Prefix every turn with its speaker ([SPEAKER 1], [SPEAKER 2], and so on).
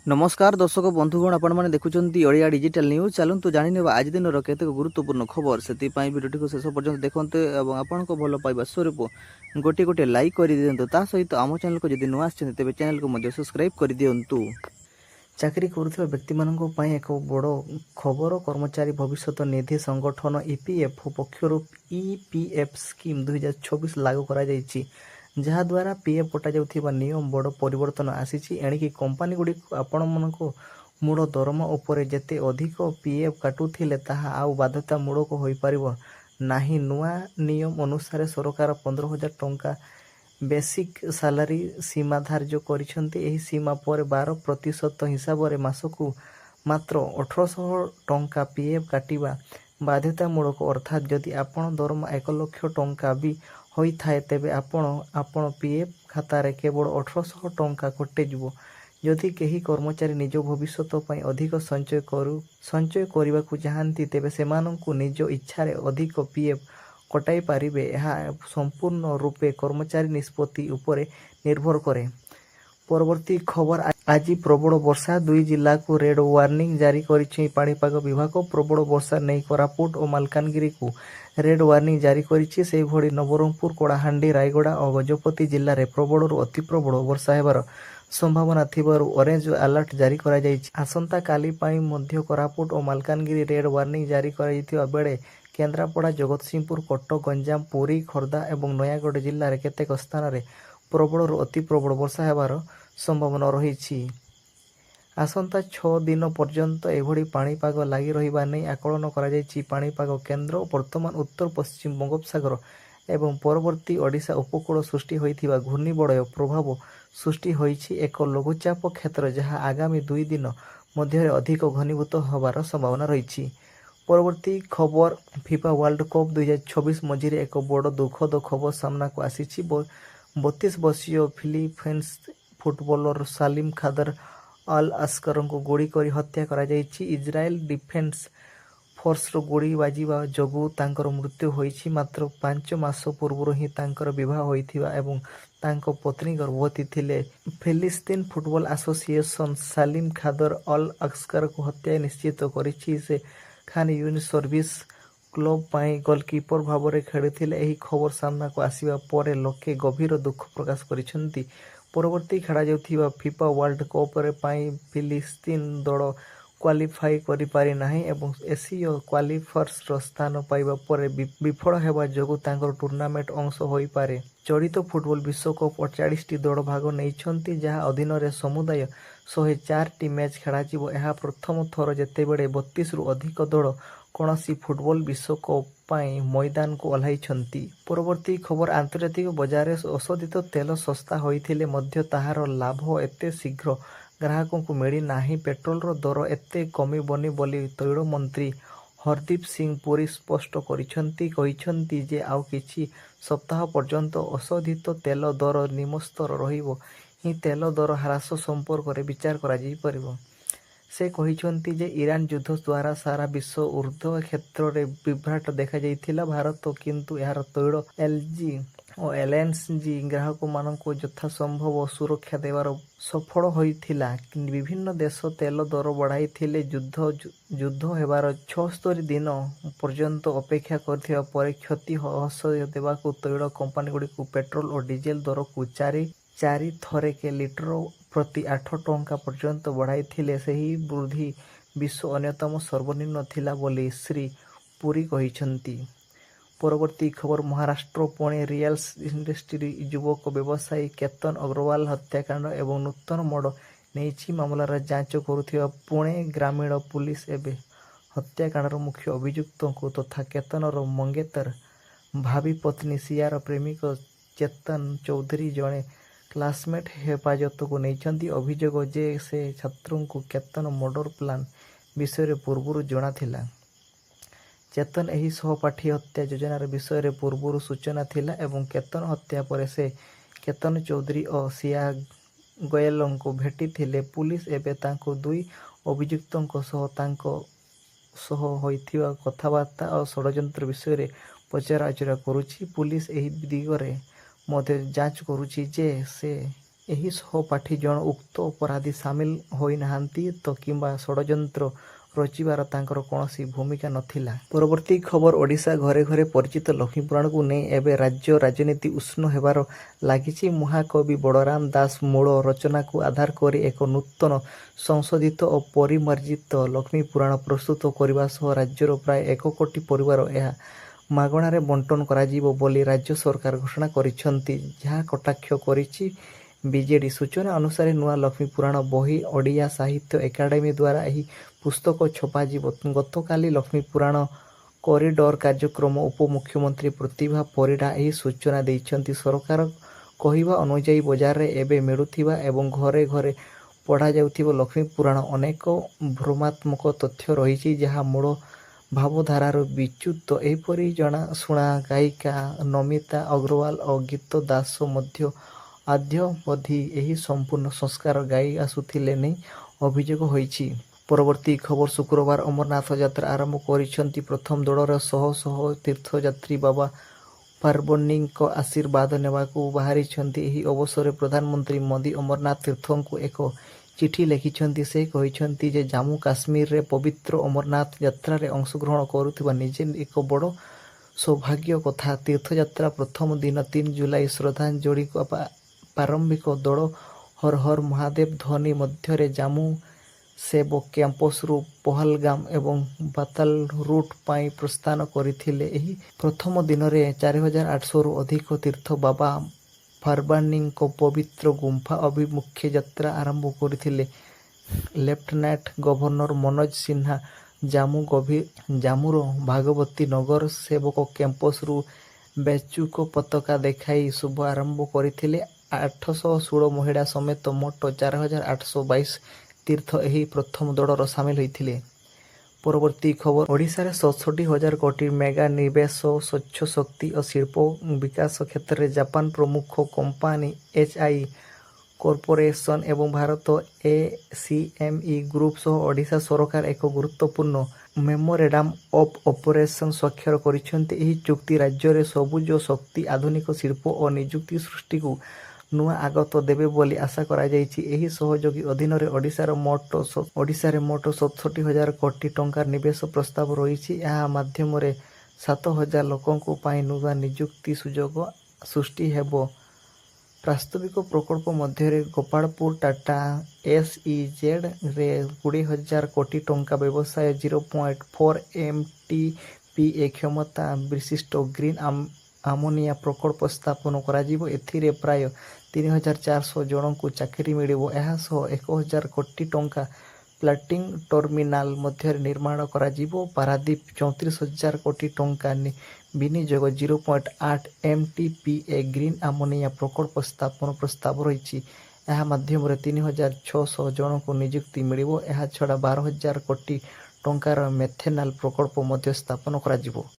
[SPEAKER 1] नमस्कार दर्शक बंधुगण आपण देखुंत ओडिया डिजिटल न्यूज चलतु जाने आज दिन केतेक गुरुत्वपूर्ण खबर से भिडियो को शेष पर्यंत देखते और आपण भल पाइबा स्वरूप गोटे गोटे लाइक कर दिंतु ता सहित आम चैनल को जब नुआ तेज चैनल को सब्सक्राइब कर दिंतु। चाकरी करुवा व्यक्ति एक बड़ खबर कर्मचारी भविष्य निधि संगठन ईपीएफओ पक्षर ईपीएफ स्कीम 2024 लागू करा जायछि जहाद्वारा पीएफ कटा जाउथिबा नियम बड़ परिवर्तन आसीछि। एणिकी कंपनी गुडी आपण मनको मूल दरमा उपरे जेते अधिक पीएफ काटुथिले ताहा आउ बाध्यता मूलक होई परिबो नाही। नुआ नियम अनुसार सरकार 15,000 टंका बेसिक सालारी सीमा धार्य करिसेंती। एही सीमा पर 12% हिसाब रे मासकु मात्र 1800 टंका पीएफ काटिबा बाध्यतामूलक अर्थात जदि आपण दरमा 1 लाख टंका भी होई थाए तेबे आपण पीएफ खातारे केवल 1800 टंका कटेजिवो। जदि केही कर्मचारी निज भविष्य पई अधिक संचय करबाकू चाहती तेबे सेमानंकु निज इच्छा रे अधिक पीएफ कटाई पारिबे। यह संपूर्ण रूपे कर्मचारी निष्पत्ति उपरे निर्भर करे। परवर्ती खबर आज प्रबल वर्षा 2 जिला को रेड वार्निंग जारी करिछि पाणीपाग विभाग। प्रबल वर्षा नहीं कोरापुट और मालकानगिरी को रेड वार्निंग जारी करिछि। से भली नवरंगपुर कलाहांडी रायगड़ा और गजपति जिले में प्रबल अति प्रबल वर्षा हेबार संभावना थिबारु ऑरेंज अलर्ट जारी करा जायछि। आसंता काली पई मध्य कोरापुट और मालकानगिरी रेड वार्निंग जारी करा जैथिबा बेले केन्द्रापड़ा जगतसिंहपुर कटक गंजाम पुरी खोर्धा और नयागढ़ जिले में केतेक स्थान में प्रबल अति प्रबल वर्षा हेबार संभावना रही। आसंता 6 दिन पर्यंत एभली पाणीपाग लगी रहिबा नै आकलन करा जायछि। पाणीपाग केन्द्र वर्तमान उत्तर पश्चिम बंगोपसागर एवं परवर्ती ओडिशा उपकूल सृष्टि होइथिबा घूर्णिबलय प्रभाव सृष्टि होइछि एक लघुचाप क्षेत्र जहाँ आगामी 2 दिन मध्य अधिक घनीभूत होबार संभावना रही। परवर्ती खबर फीफा वर्ल्ड कप 2024 मझिरे एक बड़ दुखद खबर सामना को आसीछि। 32 वर्षीय फिलिपाइंस फुटबॉलर सालिम खादर अल अस्कर को गोड़ी कर हत्या करा जायछि। इजराइल डिफेंस फोर्स गोड़ी बाजिबा जोगु तांकर मृत्यु होइछि। मात्र 5 मास पूर्व ही तांकर विवाह होइथिबा एवं तांको पत्नी गर्भवती थिले। फिलिस्तीन फुटबॉल एसोसिएशन सालिम खादर अल अस्कर को हत्या निश्चित करिछि। से खान यूनिस सर्विस क्लब पाई गोलकीपर भाव में खेलुथिले। एही खबर सामना को आसिबा परे लोके गभीर दुख प्रकाश करिसेंती। परवर्ती खेला जाउथिबा फीफा वर्ल्ड कप रे पाई फिलिस्तीन दल क्वालिफाई करि पारि नाही एवं एसीय क्वालिफायर्स रो स्थान पाइबा परे विफल हेबा जोगु तांकर टूर्नामेंट अंश होई पारे। चलित फुटबॉल विश्वकप 48 टी दल भाग नैछंती जहाँ अधीन रे समुदाय 104 टी मैच खेला जिवो। एहा प्रथम थर जेतेबेले 32 रु अधिक दल कौनसी फुटबॉल विश्वकप पाई मैदान को ओह्लाइछंती। परवर्ती खबर आंतर्जातिक बजार में अशोधित तेल सस्ता होइथिले मध्य ताहार लाभ एते शीघ्र ग्राहकों को मिली नाही। पेट्रोल दर एते कमिबनी बोली तैल मंत्री हरदीप सिंह पुरी स्पष्ट करिसेंती जे आउ किछि सप्ताह पर्यंत अशोधित तेल दर निम्नस्तर रहिबो ही तेल दर ह्रास संपर्क में विचार करा जाई परिबो। से कहिसेंती जे ईरान युद्ध द्वारा सारा विश्व ऊर्ध्व क्षेत्र में विभ्राट देखा जाइथिला। भारत किंतु यार तैल एलजी और एलएनजी ग्राहक मान यथा संभव सुरक्षा देवार सफल होइथिला। विभिन्न देश तेल दर बढ़ाई थिले। युद्ध हेबार 76 दिन पर्यंत अपेक्षा करथिबा परे क्षति हस देवाकू तैल कंपनी गुडी को पेट्रोल और डीजेल दर को चारि थरे के लीटर प्रति 8 टंका पर्यंत बढ़ाई थिले। सही वृद्धि विश्व अन्यतम सर्वनिम्न थिला बोली श्री पुरी कहिसेंती। परवर्ती खबर महाराष्ट्र पुणे रियल इंडस्ट्री युवक व्यवसायी केतन अग्रवाल हत्याकांड एवं नूतन मोड़ नहीं मामलार जांच करुथिबा पुणे ग्रामीण पुलिस एवं हत्याकांडर मुख्य अभियुक्त को तथा केतनर मंगेतर भावी पत्नी सियार प्रेमिक चेतन चौधरी जड़े क्लासमेट हेफाजत को नहीं अभियोग जे से छात्रों को केतन मर्डर प्लान विषय पूर्व जना थिला। चेतन एही सहपाठी हत्या योजनार विषय पूर्व सूचना थिला एवं केतन हत्या पर से केतन चौधरी और सिया गोयल को भेटी थिले। पुलिस एवं तांको 2 अभियुक्तों सह होइथिबा कथबार्ता और षड्यंत्र विषय पचराउचरा करुछि। पुलिस एही दिगरे मध्य जांच करुछि जे से ଏହି ସହପାଠୀ ଜଣ ଉକ୍ତ ଅପରାଧୀ ସାମିଲ ହୋଇନାହାନ୍ତି ତ କିମ୍ବା ଷଡ଼ଯନ୍ତ୍ର ରଚିବାର ତାଙ୍କର କୌଣସି ଭୂମିକା ନଥିଲା। ପରବର୍ତ୍ତୀ ଖବର ଓଡ଼ିଶା ଘରେ ଘରେ ପରିଚିତ ଲକ୍ଷ୍ମୀପୁରାଣକୁ ନେଇ ଏବେ ରାଜ୍ୟ ରାଜନୀତି ଉଷ୍ଣ ହେବାର ଲାଗିଛି। ମହାକବି ବଳରାମ ଦାସ ମୂଳ ରଚନାକୁ ଆଧାର କରି ଏକ ନୂତନ ସଂଶୋଧିତ ଓ ପରିମାର୍ଜିତ ଲକ୍ଷ୍ମୀପୁରାଣ ପ୍ରସ୍ତୁତ କରିବା ସହ ରାଜ୍ୟର ପ୍ରାୟ 1 କୋଟି ପରିବାର ଏହା ମାଗଣାରେ ବଣ୍ଟନ କରାଯିବ ବୋଲି ରାଜ୍ୟ ସରକାର ଘୋଷଣା କରିଛନ୍ତି, ଯାହା କଟାକ୍ଷ କରିଛି ବିଜେଡି। ସୂଚନା ଅନୁସାରେ ନୂଆ ଲକ୍ଷ୍ମୀପୁରାଣ ବହି ଓଡ଼ିଆ ସାହିତ୍ୟ ଏକାଡେମୀ ଦ୍ୱାରା ଏହି ପୁସ୍ତକ ଛପାଯିବ। ଗତକାଲି ଲକ୍ଷ୍ମୀପୁରାଣ କରିଡର କାର୍ଯ୍ୟକ୍ରମ ଉପମୁଖ୍ୟମନ୍ତ୍ରୀ ପ୍ରତିଭା ପରିଡା ଏହି ସୂଚନା ଦେଇଛନ୍ତି। ସରକାର କହିବା ଅନୁଯାୟୀ ବଜାରରେ ଏବେ ମିଳୁଥିବା ଏବଂ ଘରେ ଘରେ ପଢ଼ାଯାଉଥିବା ଲକ୍ଷ୍ମୀପୁରାଣ ଅନେକ ଭ୍ରମାତ୍ମକ ତଥ୍ୟ ରହିଛି, ଯାହା ମୂଳ ଭାବଧାରାରୁ ବିଚ୍ୟୁତ। ଏହିପରି ଜଣାଶୁଣା ଗାୟିକା ନମିତା ଅଗ୍ରୱାଲ ଓ ଗୀତ ଦାସ ମଧ୍ୟ ଅଦ୍ୟାବଧି ଏହି ସମ୍ପୂର୍ଣ୍ଣ ସଂସ୍କାର ଗାଇ ଆସୁଥିଲେ ନେଇ ଅଭିଯୋଗ ହୋଇଛି। ପରବର୍ତ୍ତୀ ଖବର ଶୁକ୍ରବାର ଅମରନାଥ ଯାତ୍ରା ଆରମ୍ଭ କରିଛନ୍ତି ପ୍ରଥମ ଦଳର ଶହ ଶହ ତୀର୍ଥଯାତ୍ରୀ ବାବା ଫାର୍ବାନୀଙ୍କ ଆଶୀର୍ବାଦ ନେବାକୁ ବାହାରିଛନ୍ତି। ଏହି ଅବସରରେ ପ୍ରଧାନମନ୍ତ୍ରୀ ମୋଦି ଅମରନାଥ ତୀର୍ଥଙ୍କୁ ଏକ ଚିଠି ଲେଖିଛନ୍ତି। ସେ କହିଛନ୍ତି ଯେ ଜାମ୍ମୁ କାଶ୍ମୀରରେ ପବିତ୍ର ଅମରନାଥ ଯାତ୍ରାରେ ଅଂଶଗ୍ରହଣ କରୁଥିବା ନିଜେ ଏକ ବଡ଼ ସୌଭାଗ୍ୟ କଥା। ତୀର୍ଥଯାତ୍ରା ପ୍ରଥମ ଦିନ 3 ଜୁଲାଇ ଶ୍ରଦ୍ଧାଞ୍ଜଳି ପ୍ରାରମ୍ଭିକ ଦଳ ହର ହର ମହାଦେବ ଧ୍ୱନି ମଧ୍ୟରେ ଜାମ୍ମୁ ସେବ କ୍ୟାମ୍ପସରୁ ପହଲଗାମ ଏବଂ ବାତାଲ ରୁଟ୍ ପାଇଁ ପ୍ରସ୍ଥାନ କରିଥିଲେ। ଏହି ପ୍ରଥମ ଦିନରେ 4800ରୁ ଅଧିକ ତୀର୍ଥ ବାବା ଫାର୍ବାନୀଙ୍କ ପବିତ୍ର ଗୁମ୍ଫା ଅଭିମୁଖେ ଯାତ୍ରା ଆରମ୍ଭ କରିଥିଲେ। ଲେଫ୍ଟନାଣ୍ଟ ଗଭର୍ଣ୍ଣର ମନୋଜ ସିହ୍ନା ଜାମ୍ମୁର ଭାଗବତୀ ନଗର ସେବକ କ୍ୟାମ୍ପସରୁ ବାଚୁକ ପତାକା ଦେଖାଇ ଶୁଭ ଆରମ୍ଭ କରିଥିଲେ। 816 ମହିଳା ସମେତ ମୋଟ 4822 ତୀର୍ଥ ଏହି ପ୍ରଥମ ଦଳର ସାମିଲ ହୋଇଥିଲେ। ପରବର୍ତ୍ତୀ ଖବର ଓଡ଼ିଶାରେ 67,000 କୋଟି ମେଗା ନିବେଶ ସ୍ୱଚ୍ଛ ଶକ୍ତି ଓ ଶିଳ୍ପ ବିକାଶ କ୍ଷେତ୍ରରେ ଜାପାନ ପ୍ରମୁଖ କମ୍ପାନୀ ଏଚ୍ଆଇ କର୍ପୋରେସନ ଏବଂ ଭାରତ ଏସିଏମ୍ଇ ଗ୍ରୁପ ସହ ଓଡ଼ିଶା ସରକାର ଏକ ଗୁରୁତ୍ୱପୂର୍ଣ୍ଣ ମେମୋରେଣ୍ଡମ ଅଫ୍ ଅପରେସନ ସ୍ୱାକ୍ଷର କରିଛନ୍ତି। ଏହି ଚୁକ୍ତି ରାଜ୍ୟରେ ସବୁଜ ଶକ୍ତି, ଆଧୁନିକ ଶିଳ୍ପ ଓ ନିଯୁକ୍ତି ସୃଷ୍ଟିକୁ ନୂଆ ଆଗତ ଦେବେ ବୋଲି ଆଶା କରାଯାଇଛି। ଏହି ସହଯୋଗ ଅଧୀନରେ ଓଡ଼ିଶାରେ ମୋଟ 67,000 କୋଟି ଟଙ୍କାର ନିବେଶ ପ୍ରସ୍ତାବ ରହିଛି। ଏହା ମାଧ୍ୟମରେ 7,000 ଲୋକଙ୍କ ପାଇଁ ନୂଆ ନିଯୁକ୍ତି ସୁଯୋଗ ସୃଷ୍ଟି ହେବ। ପ୍ରସ୍ତାବିତ ପ୍ରକଳ୍ପ ମଧ୍ୟରେ ଗୋପାଳପୁର ଟାଟା ଏସ୍ଇଜେଡ୍ରେ 20,000 କୋଟି ଟଙ୍କା ବ୍ୟବସାୟ 0.4 MTPA କ୍ଷମତା ବିଶିଷ୍ଟ ଗ୍ରୀନ୍ ଆମୋନିଆ ପ୍ରକଳ୍ପ ସ୍ଥାପନ କରାଯିବ। ଏଥିରେ ପ୍ରାୟ 3,400 ଜଣଙ୍କୁ ଚାକିରି ମିଳିବ। ଏହା ସହ 1,000 କୋଟି ଟଙ୍କା ପ୍ଲାଣ୍ଟିଂ ଟର୍ମିନାଲ ମଧ୍ୟ ନିର୍ମାଣ କରାଯିବ। ପାରାଦୀପ 34,000 କୋଟି ଟଙ୍କା ବିନିଯୋଗ 0.8 MTPA ଗ୍ରୀନ୍ ଆମୋନିଆ ପ୍ରକଳ୍ପ ସ୍ଥାପନ ପ୍ରସ୍ତାବ ରହିଛି। ଏହା ମାଧ୍ୟମରେ 3,600 ଜଣଙ୍କୁ ନିଯୁକ୍ତି ମିଳିବ। ଏହାଛଡ଼ା 12,000 କୋଟି ଟଙ୍କାର ମେଥେନାଲ ପ୍ରକଳ୍ପ ମଧ୍ୟ ସ୍ଥାପନ କରାଯିବ।